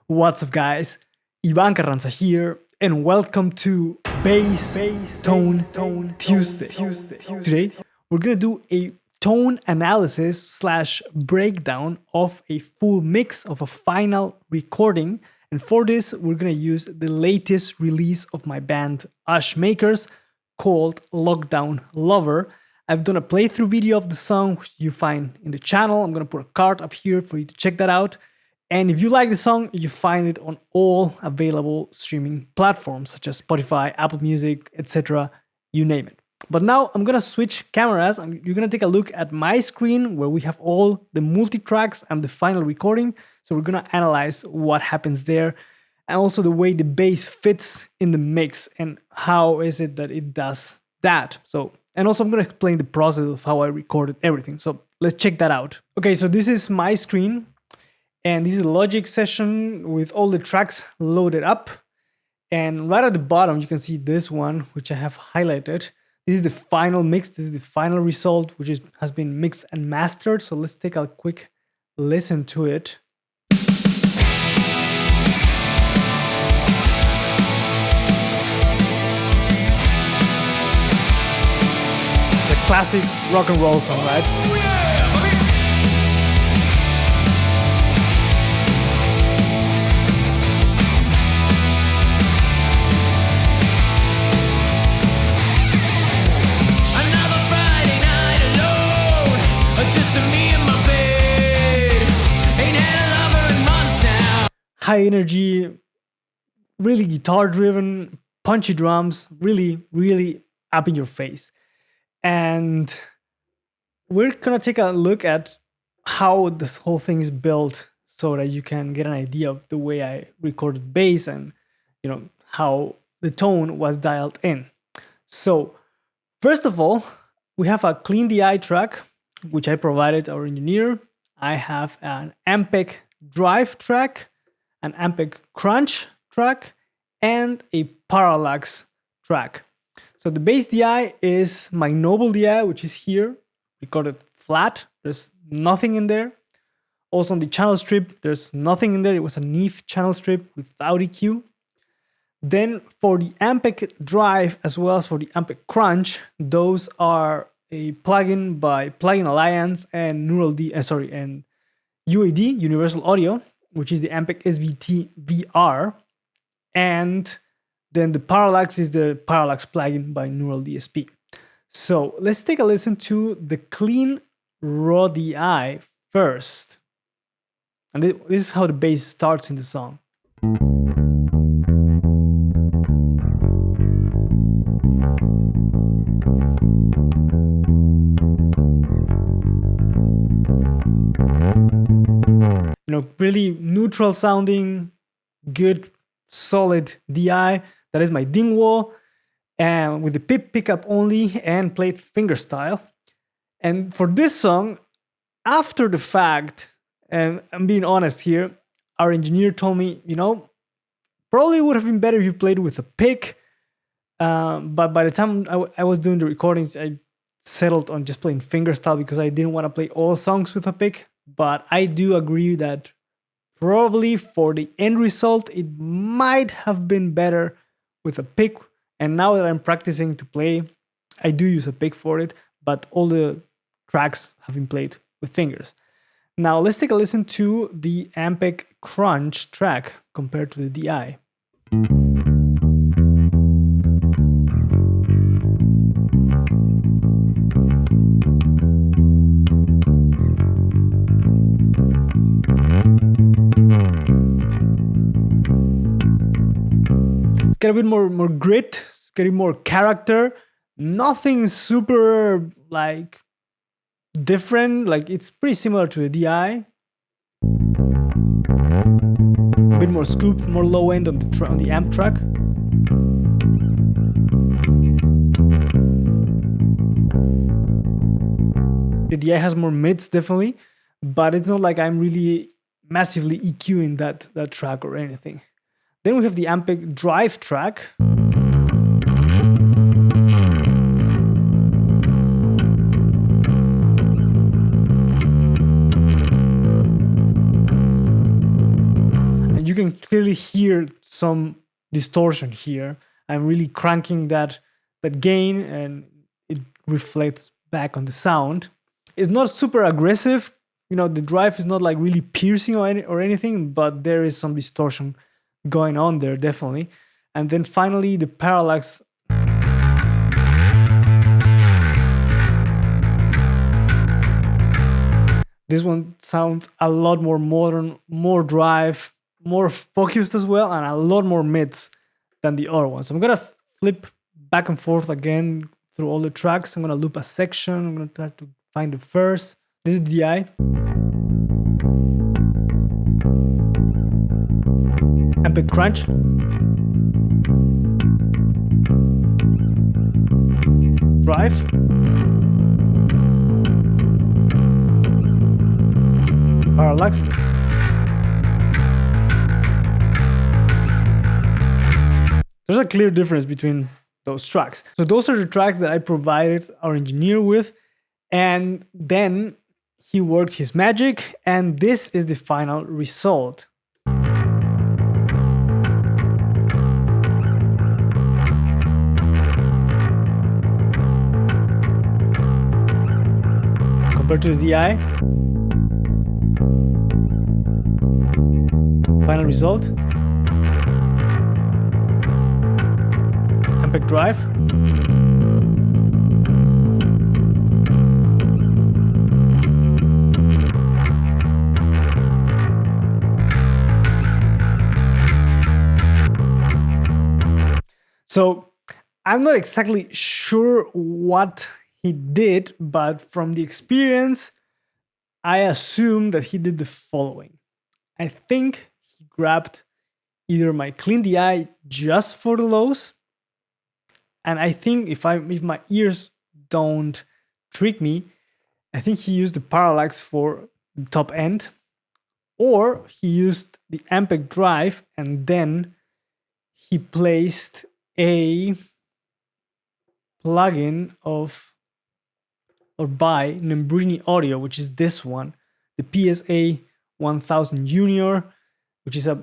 What's up, guys? Ivan Carranza here, and welcome to Bass Tone Tuesday. Today, we're gonna do a tone analysis slash breakdown of a full mix of a final recording. And for this, we're gonna use the latest release of my band Ush Makers called Lockdown Lover. I've done a playthrough video of the song, which you find in the channel. I'm gonna put a card up here for you to check that out. And if you like the song, you find it on all available streaming platforms such as Spotify, Apple Music, etc. You name it. But now I'm gonna switch cameras. You're gonna take a look at my screen where we have all the multi-tracks and the final recording. So we're gonna analyze what happens there and also the way the bass fits in the mix and how is it that it does that. And also I'm gonna explain the process of how I recorded everything. So let's check that out. Okay, so this is my screen. And this is a Logic session with all the tracks loaded up. And right at the bottom, you can see this one, which I have highlighted. This is the final mix. This is the final result, which has been mixed and mastered. So let's take a quick listen to it. The classic rock and roll song, right? High energy, really guitar driven, punchy drums, really up in your face. And we're gonna take a look at how this whole thing is built so that you can get an idea of the way I recorded bass and how the tone was dialed in. So first of all, we have a clean DI track, which I provided our engineer. I have an Ampeg drive track, an Ampeg crunch track, and a parallax track. So the bass DI is my Noble DI, which is here, recorded flat. There's nothing in there. Also on the channel strip, there's nothing in there. It was a Neve channel strip without EQ. Then for the Ampeg drive as well as for the Ampeg crunch, those are a plugin by Plugin Alliance and and UAD, Universal Audio, which is the Ampeg SVT VR. And then the parallax is the parallax plugin by Neural DSP. So let's take a listen to the clean raw DI first. And this is how the bass starts in the song. Really neutral sounding, good, solid DI. That is my Dingwall, and with the pickup only and played fingerstyle. And for this song, after the fact, and I'm being honest here, our engineer told me, probably would have been better if you played with a pick. But by the time I was doing the recordings, I settled on just playing fingerstyle because I didn't want to play all songs with a pick. But I do agree that probably for the end result, it might have been better with a pick. And now that I'm practicing to play, I do use a pick for it, but all the tracks have been played with fingers. Now let's take a listen to the Ampeg crunch track compared to the DI. Get a bit more grit, getting more character. Nothing super different. It's pretty similar to the DI. A bit more scoop, more low end on the amp track. The DI has more mids definitely, but it's not like I'm really massively EQing that track or anything. Then we have the Ampeg drive track. you can clearly hear some distortion here. I'm really cranking that gain, and it reflects back on the sound. It's not super aggressive. You know, the drive is not like really piercing or anything, but there is some distortion going on there, definitely. And then finally, the parallax. This one sounds a lot more modern, more drive, more focused as well, and a lot more mids than the other one. So I'm gonna flip back and forth again through all the tracks. I'm gonna loop a section. I'm gonna try to find the first. This is DI. Epic crunch. Drive. Parallax. There's a clear difference between those tracks. So those are the tracks that I provided our engineer with, and then he worked his magic, and this is the final result. Compared to the DI, final result. Ampeg drive. So I'm not exactly sure what he did, but from the experience, I assume that he did the following. I think he grabbed either my clean DI just for the lows, and I think if my ears don't trick me, I think he used the parallax for the top end, or he used the Ampeg drive and then he placed a plugin of or by Nembrini Audio, which is this one, the PSA 1000 Junior, which is a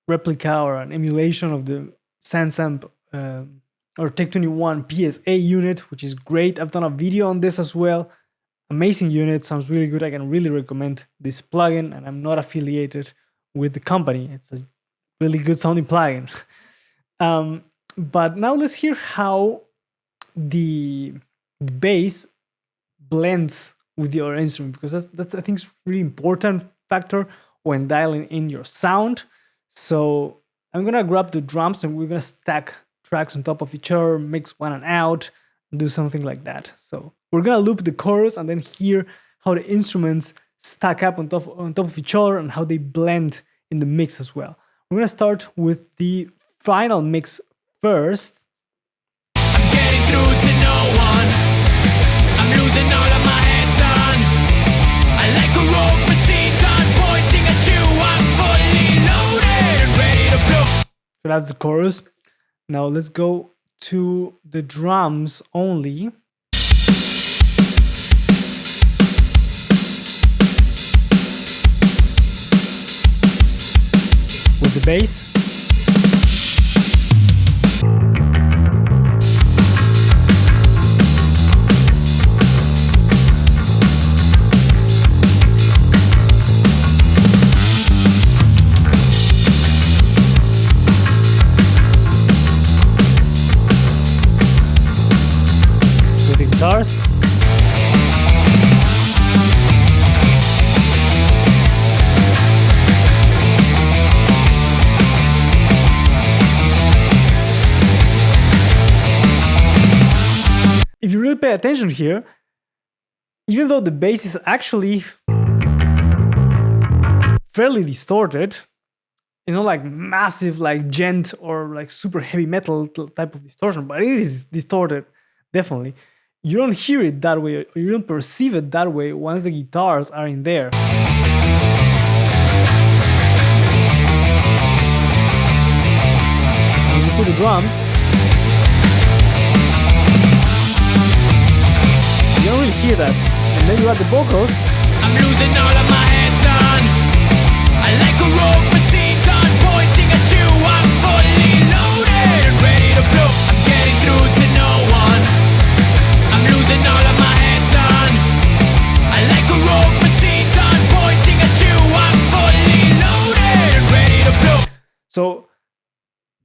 replica or an emulation of the Sansamp or Tech 21 PSA unit, which is great. I've done a video on this as well. Amazing unit, sounds really good. I can really recommend this plugin, and I'm not affiliated with the company. It's a really good sounding plugin. But now let's hear how the bass blends with the other instrument, because that's I think is really important factor when dialing in your sound. So I'm gonna grab the drums and we're gonna stack tracks on top of each other, mix one and out, and do something like that. So we're gonna loop the chorus and then hear how the instruments stack up on top of each other and how they blend in the mix as well. We're gonna start with the final mix first. I'm getting through to no one. I'm losing all of my hands on. I like a rogue machine gun pointing at you. I'm fully loaded and ready to blow. So that's the chorus. Now let's go to the drums only. With the bass. Guitars. If you really pay attention here, even though the bass is actually fairly distorted, it's not like massive like gent or like super heavy metal type of distortion, but it is distorted, definitely. You don't hear it that way, or you don't perceive it that way once the guitars are in there. When you put the drums, you don't really hear that. And then you add the vocals. I'm losing all of my hands on. I like a rogue machine gun pointing So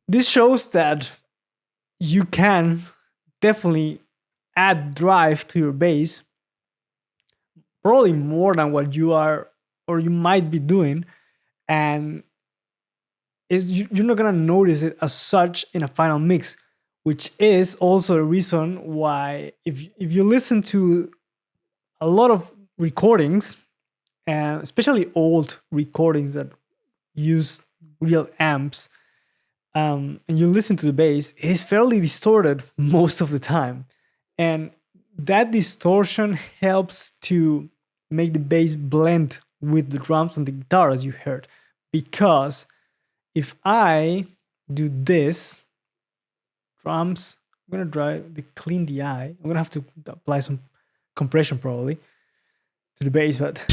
this shows that you can definitely add drive to your bass, probably more than what you are or you might be doing, and you're not gonna notice it as such in a final mix, which is also a reason why if you listen to a lot of recordings, and especially old recordings that use real amps, and you listen to the bass, it's fairly distorted most of the time. And that distortion helps to make the bass blend with the drums and the guitar, as you heard. Because if I do this, drums, I'm gonna drive the clean DI. I'm gonna have to apply some compression probably to the bass, but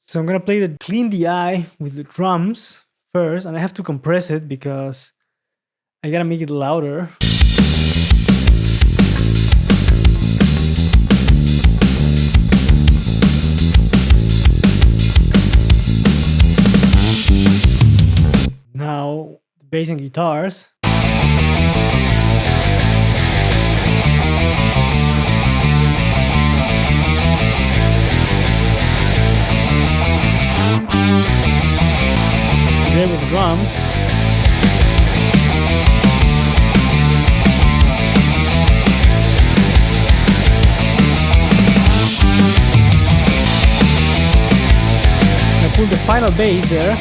so I'm gonna play the clean DI with the drums first, and I have to compress it because I gotta make it louder. Now, the bass and guitars. Again with the drums. I put the final bass there.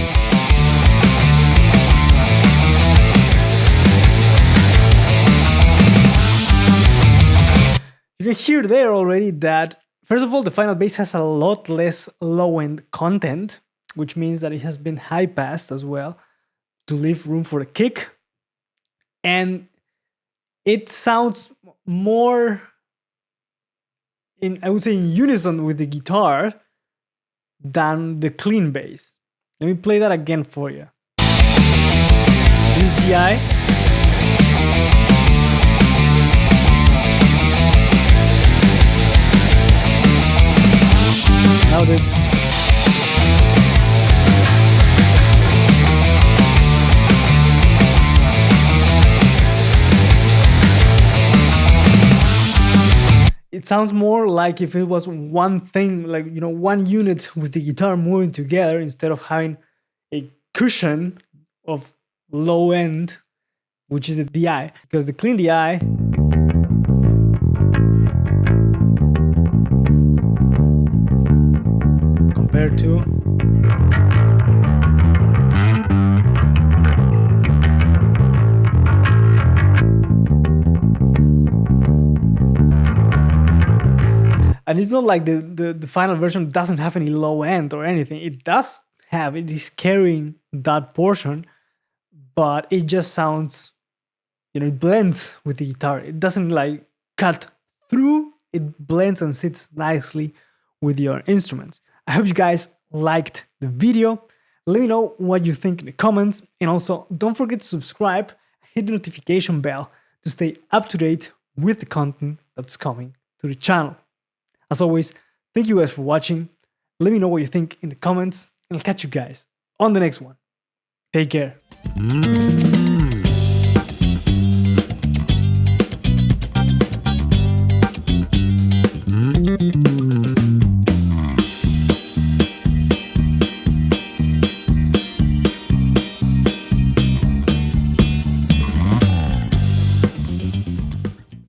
You can hear there already that, first of all, the final bass has a lot less low-end content, which means that it has been high-passed as well to leave room for the kick. And it sounds more I would say, in unison with the guitar than the clean bass. Let me play that again for you. This is DI. Now it sounds more like if it was one thing, like, you know, one unit with the guitar moving together instead of having a cushion of low end, which is the DI. Because the clean DI compared to and it's not like the final version doesn't have any low end or anything. It does have, it is carrying that portion, but it just sounds, you know, it blends with the guitar. It doesn't like cut through, it blends and sits nicely with your instruments. I hope you guys liked the video. Let me know what you think in the comments. And also, don't forget to subscribe, hit the notification bell to stay up to date with the content that's coming to the channel. As always, thank you guys for watching. Let me know what you think in the comments, and I'll catch you guys on the next one. Take care.